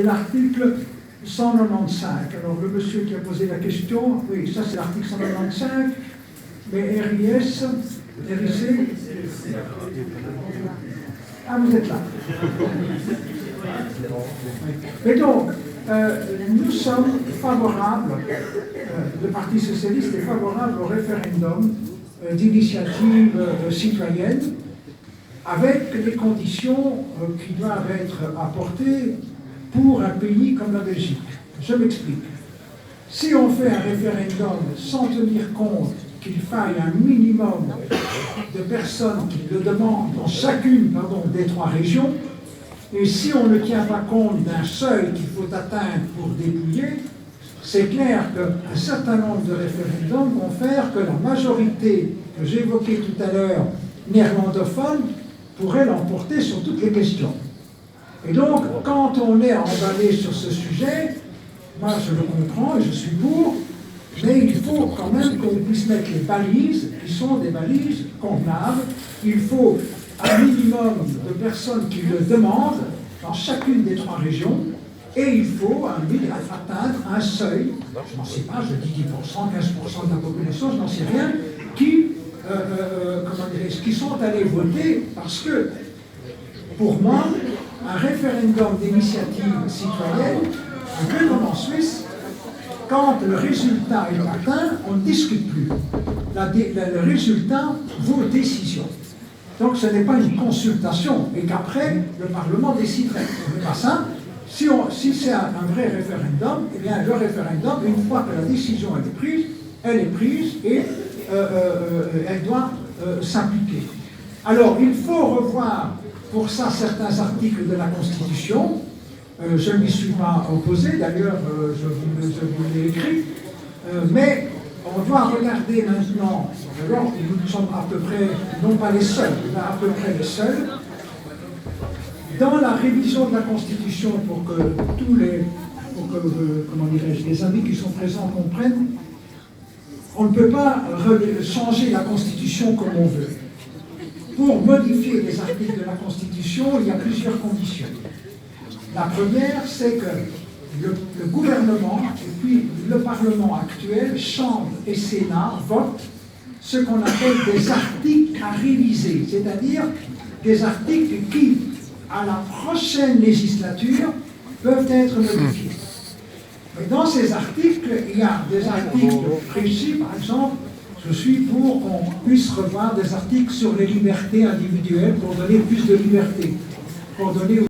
l'article 195. Alors, le monsieur qui a posé la question, oui, ça c'est l'article 195, mais RIS, RIC, ah, vous êtes là. Et donc, nous sommes favorables, le Parti socialiste est favorable au référendum d'initiative citoyenne, avec les conditions qui doivent être apportées pour un pays comme la Belgique. Je m'explique. Si on fait un référendum sans tenir compte qu'il faille un minimum de personnes qui le demandent dans chacune des trois régions, et si on ne tient pas compte d'un seuil qu'il faut atteindre pour dépouiller, c'est clair qu'un certain nombre de référendums vont faire que la majorité que j'évoquais tout à l'heure, néerlandophone, pourrait l'emporter sur toutes les questions. Et donc, quand on est emballé sur ce sujet, moi je le comprends et je suis pour, mais il faut quand même qu'on puisse mettre les balises, qui sont des balises convenables. Il faut un minimum de personnes qui le demandent dans chacune des trois régions, et il faut atteindre un seuil, je n'en sais pas, je dis 10%, 15% de la population, je n'en sais rien, qui sont allés voter, parce que, pour moi, un référendum d'initiative citoyenne, un peu comme en Suisse, quand le résultat est atteint, on ne discute plus. Le résultat vaut décision. Donc ce n'est pas une consultation, et qu'après, le Parlement déciderait. Ce n'est pas ça. Si c'est un vrai référendum, eh bien le référendum, une fois que la décision elle est prise et elle doit s'appliquer. Alors, il faut revoir pour ça certains articles de la Constitution. Je ne m'y suis pas opposé, d'ailleurs, je vous l'ai écrit. Mais on doit regarder maintenant, alors nous sommes à peu près, non pas les seuls, mais à peu près les seuls, dans la révision de la Constitution, pour que les amis qui sont présents comprennent, on ne peut pas changer la Constitution comme on veut. Pour modifier les articles de la Constitution, il y a plusieurs conditions. La première, c'est que le gouvernement et puis le Parlement actuel, Chambre et Sénat, votent ce qu'on appelle des articles à réviser, c'est-à-dire des articles qui, à la prochaine législature, peuvent être modifiés. Mais dans ces articles, il y a des articles précis, par exemple, je suis pour qu'on puisse revoir des articles sur les libertés individuelles pour donner plus de liberté, pour donner